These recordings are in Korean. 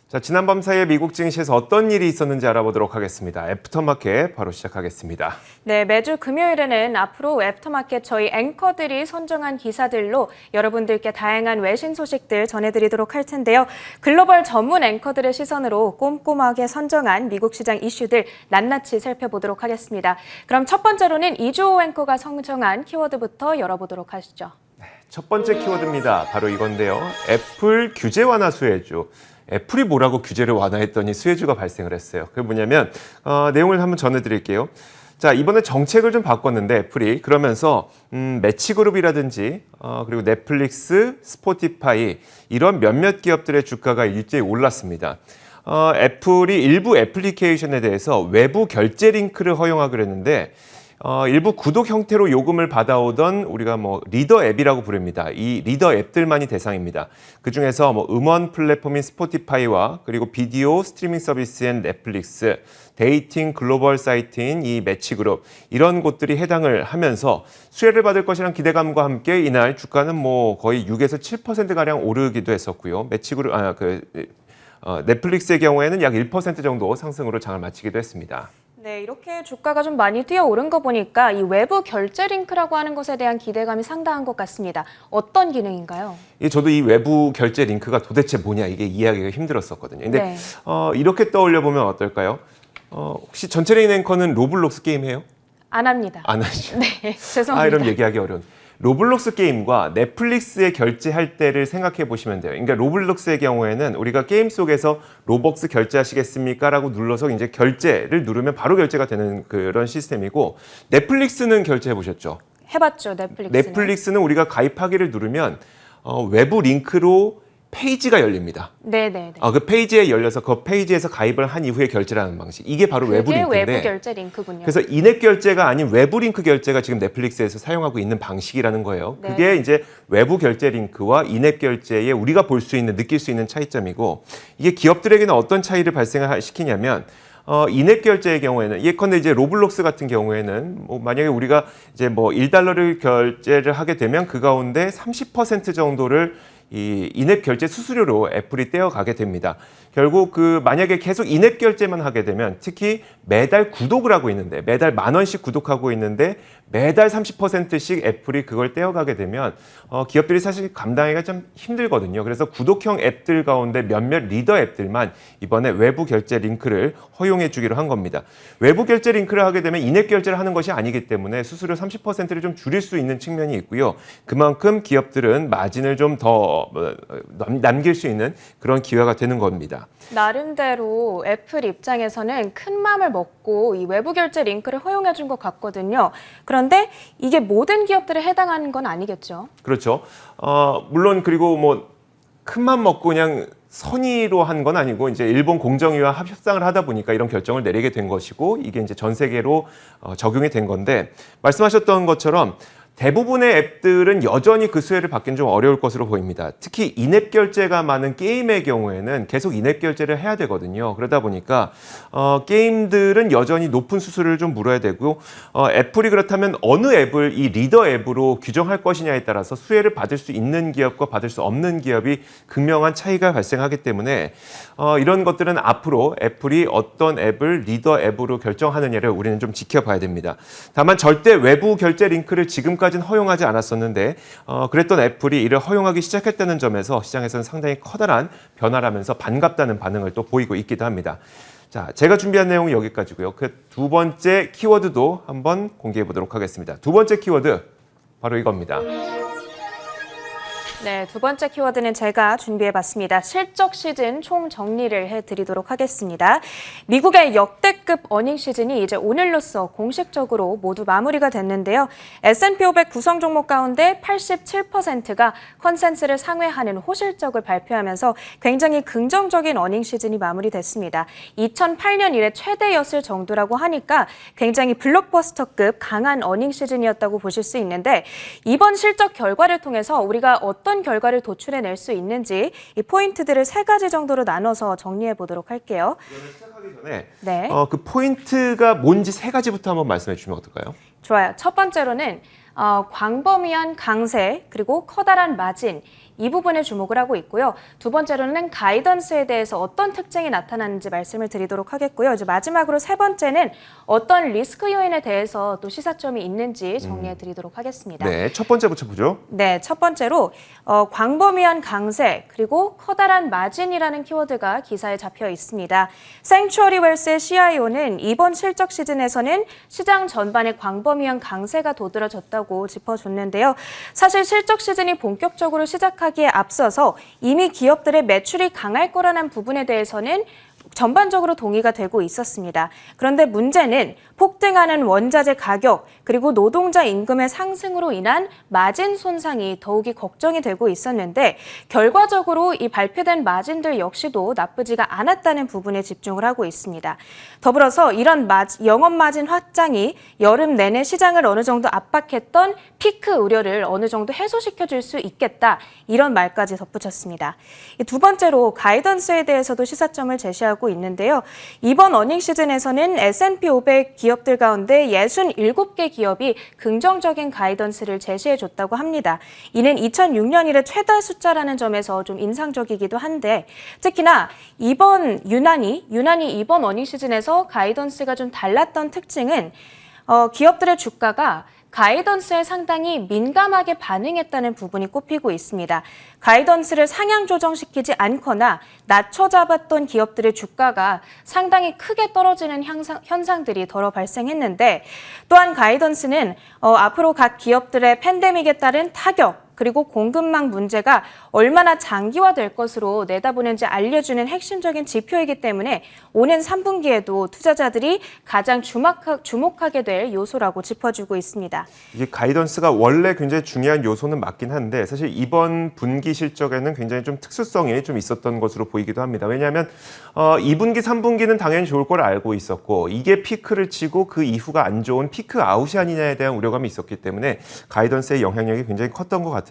자, 지난 밤 사이에 미국 증시에서 어떤 일이 있었는지 알아보도록 하겠습니다. 애프터마켓 바로 시작하겠습니다. 네, 매주 금요일에는 앞으로 애프터마켓 저희 앵커들이 선정한 기사들로 여러분들께 다양한 외신 소식들 전해드리도록 할 텐데요. 글로벌 전문 앵커들의 시선으로 꼼꼼하게 선정한 미국 시장 이슈들 낱낱이 살펴보도록 하겠습니다. 그럼 첫 번째로는 이주호 앵커가 선정한 키워드부터 열어보도록 하시죠. 첫 번째 키워드입니다. 바로 이건데요. 애플 규제 완화 수혜주. 애플이 뭐라고 규제를 완화했더니 수혜주가 발생을 했어요. 그게 뭐냐면 내용을 한번 전해드릴게요. 자, 이번에 정책을 좀 바꿨는데 애플이 그러면서 매치그룹이라든지 그리고 넷플릭스, 스포티파이 이런 몇몇 기업들의 주가가 일제히 올랐습니다. 애플이 일부 애플리케이션에 대해서 외부 결제 링크를 허용하기로 했는데 일부 구독 형태로 요금을 받아오던 우리가 리더 앱이라고 부릅니다. 이 리더 앱들만이 대상입니다. 그중에서 음원 플랫폼인 스포티파이와 그리고 비디오 스트리밍 서비스인 넷플릭스, 데이팅 글로벌 사이트인 이 매치그룹 이런 곳들이 해당을 하면서 수혜를 받을 것이란 기대감과 함께 이날 주가는 거의 6에서 7%가량 오르기도 했었고요. 매치그룹 넷플릭스의 경우에는 약 1% 정도 상승으로 장을 마치기도 했습니다. 네, 이렇게 주가가 좀 많이 뛰어오른 거 보니까 이 외부 결제 링크라고 하는 것에 대한 기대감이 상당한 것 같습니다. 어떤 기능인가요? 저도 이 외부 결제 링크가 도대체 뭐냐 이게 이해하기가 힘들었었거든요. 근데 네. 이렇게 떠올려 보면 어떨까요? 혹시 전체적인 앵커는 로블록스 게임 해요? 안 합니다. 안 하시죠? 네, 죄송합니다. 이런 얘기하기 어려운. 로블록스 게임과 넷플릭스에 결제할 때를 생각해 보시면 돼요. 그러니까 로블록스의 경우에는 우리가 게임 속에서 로벅스 결제하시겠습니까? 라고 눌러서 이제 결제를 누르면 바로 결제가 되는 그런 시스템이고 넷플릭스는 결제해 보셨죠? 해봤죠, 넷플릭스는. 넷플릭스는 우리가 가입하기를 누르면 외부 링크로 페이지가 열립니다. 네네네. 그 페이지에 열려서 그 페이지에서 가입을 한 이후에 결제를 하는 방식. 이게 바로 외부 링크인데. 외부 결제 링크군요. 그래서 인앱 결제가 아닌 외부 링크 결제가 지금 넷플릭스에서 사용하고 있는 방식이라는 거예요. 네. 그게 이제 외부 결제 링크와 인앱 결제에 우리가 볼 수 있는, 느낄 수 있는 차이점이고 이게 기업들에게는 어떤 차이를 발생시키냐면 인앱 결제의 경우에는 예컨대 이제 로블록스 같은 경우에는 만약에 우리가 이제 $1를 결제를 하게 되면 그 가운데 30% 정도를 이 인앱 결제 수수료로 애플이 떼어가게 됩니다. 결국 만약에 계속 인앱 결제만 하게 되면 특히 매달 구독을 하고 있는데 매달 10,000원씩 구독하고 있는데 매달 30%씩 애플이 그걸 떼어가게 되면 기업들이 사실 감당하기가 좀 힘들거든요. 그래서 구독형 앱들 가운데 몇몇 리더 앱들만 이번에 외부 결제 링크를 허용해 주기로 한 겁니다. 외부 결제 링크를 하게 되면 인앱 결제를 하는 것이 아니기 때문에 수수료 30%를 좀 줄일 수 있는 측면이 있고요. 그만큼 기업들은 마진을 좀 더 남길 수 있는 그런 기회가 되는 겁니다. 나름대로 애플 입장에서는 큰 맘을 먹고 이 외부 결제 링크를 허용해 준 것 같거든요. 그런데 이게 모든 기업들에 해당하는 건 아니겠죠? 그렇죠. 물론 그리고 큰 맘 먹고 그냥 선의로 한 건 아니고 이제 일본 공정위와 협상을 하다 보니까 이런 결정을 내리게 된 것이고 이게 이제 전 세계로 적용이 된 건데 말씀하셨던 것처럼 대부분의 앱들은 여전히 그 수혜를 받기는 좀 어려울 것으로 보입니다. 특히 인앱 결제가 많은 게임의 경우에는 계속 인앱 결제를 해야 되거든요. 그러다 보니까 게임들은 여전히 높은 수수료를 좀 물어야 되고 애플이 그렇다면 어느 앱을 이 리더 앱으로 규정할 것이냐에 따라서 수혜를 받을 수 있는 기업과 받을 수 없는 기업이 극명한 차이가 발생하기 때문에 이런 것들은 앞으로 애플이 어떤 앱을 리더 앱으로 결정하느냐를 우리는 좀 지켜봐야 됩니다. 다만 절대 외부 결제 링크를 지금까지 허용하지 않았었는데 그랬던 애플이 이를 허용하기 시작했다는 점에서 시장에서는 상당히 커다란 변화라면서 반갑다는 반응을 또 보이고 있기도 합니다. 자, 제가 준비한 내용은 여기까지고요. 그 두 번째 키워드도 한번 공개해 보도록 하겠습니다. 두 번째 키워드 바로 이겁니다. 네, 두 번째 키워드는 제가 준비해봤습니다. 실적 시즌 총정리를 해드리도록 하겠습니다. 미국의 역대급 어닝 시즌이 이제 오늘로써 공식적으로 모두 마무리가 됐는데요. S&P 500 구성 종목 가운데 87%가 컨센서스를 상회하는 호실적을 발표하면서 굉장히 긍정적인 어닝 시즌이 마무리됐습니다. 2008년 이래 최대였을 정도라고 하니까 굉장히 블록버스터급 강한 어닝 시즌이었다고 보실 수 있는데 이번 실적 결과를 통해서 우리가 어떤 결과를 도출해낼 수 있는지 이 포인트들을 3가지 정도로 나눠서 정리해 보도록 할게요. 그러면 시작하기 전에 네. 그 포인트가 뭔지 3가지부터 한번 말씀해 주시면 어떨까요? 좋아요. 첫 번째로는 광범위한 강세 그리고 커다란 마진 이 부분에 주목을 하고 있고요. 두 번째로는 가이던스에 대해서 어떤 특징이 나타나는지 말씀을 드리도록 하겠고요. 이제 마지막으로 세 번째는 어떤 리스크 요인에 대해서 또 시사점이 있는지 정리해 드리도록 하겠습니다. 네, 첫 번째부터 보죠. 네, 첫 번째로 광범위한 강세 그리고 커다란 마진이라는 키워드가 기사에 잡혀 있습니다. 생츄어리 웰스의 CIO는 이번 실적 시즌에서는 시장 전반에 광범위한 강세가 도드라졌다고 짚어줬는데요. 사실 실적 시즌이 본격적으로 시작하기에 앞서서 이미 기업들의 매출이 강할 거라는 부분에 대해서는 전반적으로 동의가 되고 있었습니다. 그런데 문제는 폭등하는 원자재 가격 그리고 노동자 임금의 상승으로 인한 마진 손상이 더욱이 걱정이 되고 있었는데 결과적으로 이 발표된 마진들 역시도 나쁘지가 않았다는 부분에 집중을 하고 있습니다. 더불어서 이런 영업 마진 확장이 여름 내내 시장을 어느 정도 압박했던 피크 우려를 어느 정도 해소시켜 줄 수 있겠다 이런 말까지 덧붙였습니다. 두 번째로 가이던스에 대해서도 시사점을 제시하고 있는데요. 이번 어닝 시즌에서는 S&P 500 기업들 가운데 67개 기업이 긍정적인 가이던스를 제시해줬다고 합니다. 이는 2006년 이래 최다 숫자라는 점에서 좀 인상적이기도 한데 특히나 유난히 이번 어닝 시즌에서 가이던스가 좀 달랐던 특징은 기업들의 주가가 가이던스에 상당히 민감하게 반응했다는 부분이 꼽히고 있습니다. 가이던스를 상향 조정시키지 않거나 낮춰 잡았던 기업들의 주가가 상당히 크게 떨어지는 현상들이 덜어 발생했는데 또한 가이던스는 앞으로 각 기업들의 팬데믹에 따른 타격 그리고 공급망 문제가 얼마나 장기화될 것으로 내다보는지 알려주는 핵심적인 지표이기 때문에 오는 3분기에도 투자자들이 가장 주목하게 될 요소라고 짚어주고 있습니다. 이게 가이던스가 원래 굉장히 중요한 요소는 맞긴 한데 사실 이번 분기 실적에는 굉장히 좀 특수성이 좀 있었던 것으로 보이기도 합니다. 왜냐하면 2분기, 3분기는 당연히 좋을 걸 알고 있었고 이게 피크를 치고 그 이후가 안 좋은 피크 아웃이 아니냐에 대한 우려감이 있었기 때문에 가이던스의 영향력이 굉장히 컸던 것 같은데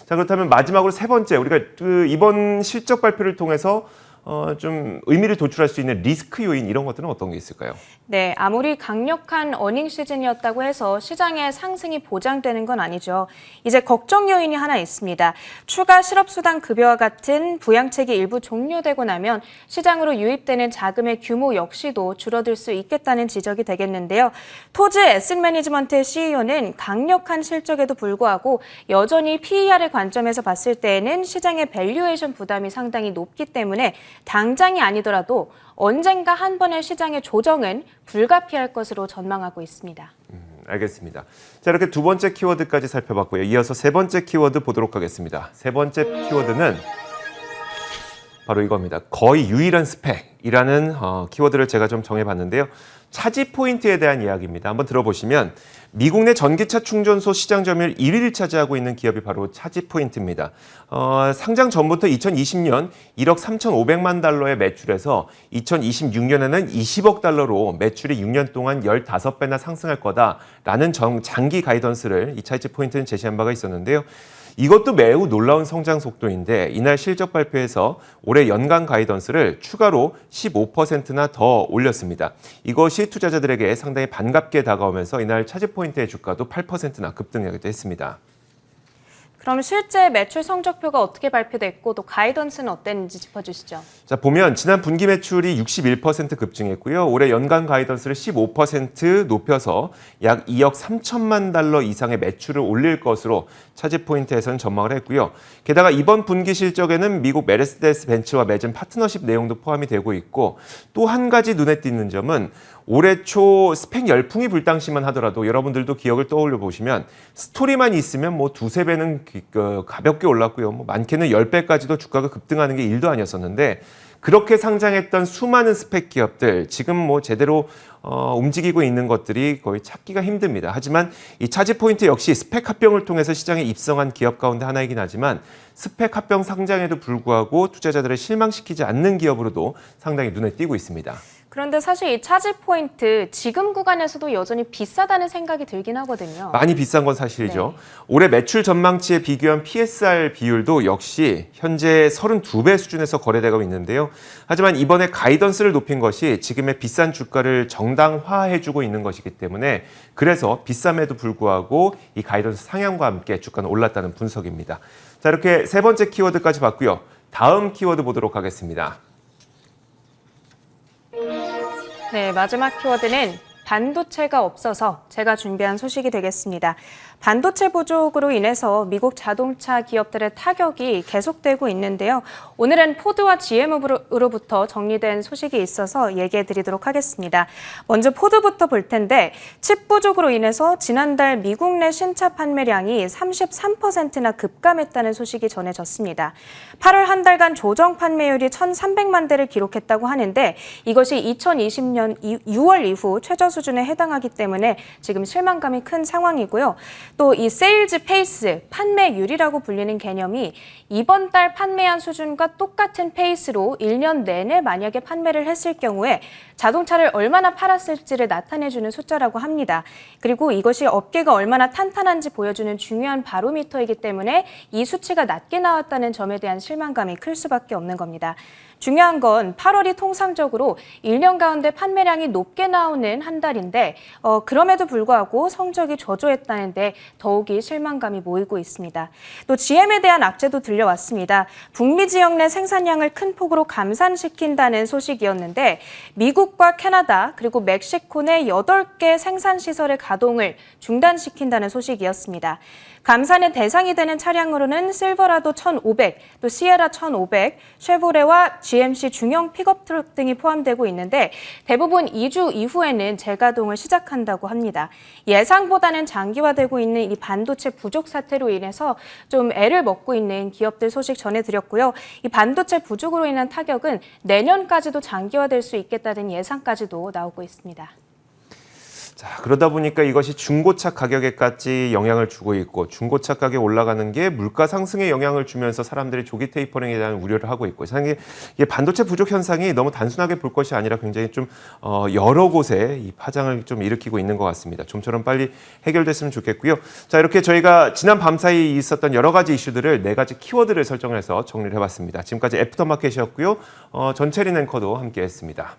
자 그렇다면 마지막으로 세 번째 우리가 이번 실적 발표를 통해서 좀 의미를 도출할 수 있는 리스크 요인 이런 것들은 어떤 게 있을까요? 네, 아무리 강력한 어닝 시즌이었다고 해서 시장의 상승이 보장되는 건 아니죠. 이제 걱정 요인이 하나 있습니다. 추가 실업수당 급여와 같은 부양책이 일부 종료되고 나면 시장으로 유입되는 자금의 규모 역시도 줄어들 수 있겠다는 지적이 되겠는데요. 토즈 에셋 매니지먼트의 CEO는 강력한 실적에도 불구하고 여전히 PER의 관점에서 봤을 때에는 시장의 밸류에이션 부담이 상당히 높기 때문에 당장이 아니더라도 언젠가 한 번의 시장의 조정은 불가피할 것으로 전망하고 있습니다. 알겠습니다. 자 이렇게 두 번째 키워드까지 살펴봤고요. 이어서 세 번째 키워드 보도록 하겠습니다. 세 번째 키워드는 바로 이겁니다. 거의 유일한 스펙이라는 키워드를 제가 좀 정해봤는데요. 차지 포인트에 대한 이야기입니다. 한번 들어보시면 미국 내 전기차 충전소 시장 점유율 1위를 차지하고 있는 기업이 바로 차지 포인트입니다. 상장 전부터 2020년 1억 3,500만 달러의 매출에서 2026년에는 20억 달러로 매출이 6년 동안 15배나 상승할 거다라는 장기 가이던스를 이 차지 포인트는 제시한 바가 있었는데요. 이것도 매우 놀라운 성장 속도인데 이날 실적 발표에서 올해 연간 가이던스를 추가로 15%나 더 올렸습니다. 이것이 투자자들에게 상당히 반갑게 다가오면서 이날 차지포인트의 주가도 8%나 급등하기도 했습니다. 그럼 실제 매출 성적표가 어떻게 발표됐고 또 가이던스는 어땠는지 짚어주시죠. 자 보면 지난 분기 매출이 61% 급증했고요. 올해 연간 가이던스를 15% 높여서 약 2억 3천만 달러 이상의 매출을 올릴 것으로 차지포인트에서는 전망을 했고요. 게다가 이번 분기 실적에는 미국 메르세데스 벤츠와 맺은 파트너십 내용도 포함이 되고 있고 또 한 가지 눈에 띄는 점은 올해 초 스펙 열풍이 불 당시만 하더라도 여러분들도 기억을 떠올려 보시면 스토리만 있으면 뭐 두세 배는 가볍게 올랐고요. 뭐 많게는 10배까지도 주가가 급등하는 게 일도 아니었었는데 그렇게 상장했던 수많은 스펙 기업들 지금 뭐 제대로 움직이고 있는 것들이 거의 찾기가 힘듭니다. 하지만 이 차지 포인트 역시 스펙 합병을 통해서 시장에 입성한 기업 가운데 하나이긴 하지만 스펙 합병 상장에도 불구하고 투자자들을 실망시키지 않는 기업으로도 상당히 눈에 띄고 있습니다. 그런데 사실 이 차지 포인트 지금 구간에서도 여전히 비싸다는 생각이 들긴 하거든요. 많이 비싼 건 사실이죠. 네. 올해 매출 전망치에 비교한 PSR 비율도 역시 현재 32배 수준에서 거래되고 있는데요. 하지만 이번에 가이던스를 높인 것이 지금의 비싼 주가를 정당화해주고 있는 것이기 때문에 그래서 비쌈에도 불구하고 이 가이던스 상향과 함께 주가는 올랐다는 분석입니다. 자, 이렇게 세 번째 키워드까지 봤고요. 다음 키워드 보도록 하겠습니다. 네, 마지막 키워드는 반도체가 없어서 제가 준비한 소식이 되겠습니다. 반도체 부족으로 인해서 미국 자동차 기업들의 타격이 계속되고 있는데요. 오늘은 포드와 GM으로부터 정리된 소식이 있어서 얘기해 드리도록 하겠습니다. 먼저 포드부터 볼 텐데 칩 부족으로 인해서 지난달 미국 내 신차 판매량이 33%나 급감했다는 소식이 전해졌습니다. 8월 한 달간 조정 판매율이 1,300만 대를 기록했다고 하는데 이것이 2020년 6월 이후 최저 수준에 해당하기 때문에 지금 실망감이 큰 상황이고요. 또 이 세일즈 페이스, 판매율이라고 불리는 개념이 이번 달 판매한 수준과 똑같은 페이스로 1년 내내 만약에 판매를 했을 경우에 자동차를 얼마나 팔았을지를 나타내주는 숫자라고 합니다. 그리고 이것이 업계가 얼마나 탄탄한지 보여주는 중요한 바로미터이기 때문에 이 수치가 낮게 나왔다는 점에 대한 실망감이 클 수밖에 없는 겁니다. 중요한 건 8월이 통상적으로 1년 가운데 판매량이 높게 나오는 한 달인데 그럼에도 불구하고 성적이 저조했다는데 더욱이 실망감이 모이고 있습니다. 또 GM에 대한 악재도 들려왔습니다. 북미 지역 내 생산량을 큰 폭으로 감산시킨다는 소식이었는데 미국과 캐나다 그리고 멕시코 내 8개 생산시설의 가동을 중단시킨다는 소식이었습니다. 감산의 대상이 되는 차량으로는 실버라도 1,500, 또 시에라 1,500, 쉐보레와 GMC 중형 픽업 트럭 등이 포함되고 있는데 대부분 2주 이후에는 재가동을 시작한다고 합니다. 예상보다는 장기화되고 있는 이 반도체 부족 사태로 인해서 좀 애를 먹고 있는 기업들 소식 전해드렸고요. 이 반도체 부족으로 인한 타격은 내년까지도 장기화될 수 있겠다는 예상까지도 나오고 있습니다. 자, 그러다 보니까 이것이 중고차 가격에까지 영향을 주고 있고 중고차 가격 올라가는 게 물가 상승에 영향을 주면서 사람들이 조기 테이퍼링에 대한 우려를 하고 있고 사실 이게 반도체 부족 현상이 너무 단순하게 볼 것이 아니라 굉장히 좀 여러 곳에 이 파장을 좀 일으키고 있는 것 같습니다. 좀처럼 빨리 해결됐으면 좋겠고요. 자, 이렇게 저희가 지난 밤 사이 있었던 여러 가지 이슈들을 4가지 키워드를 설정해서 정리를 해봤습니다. 지금까지 애프터마켓이었고요. 전채린 앵커도 함께했습니다.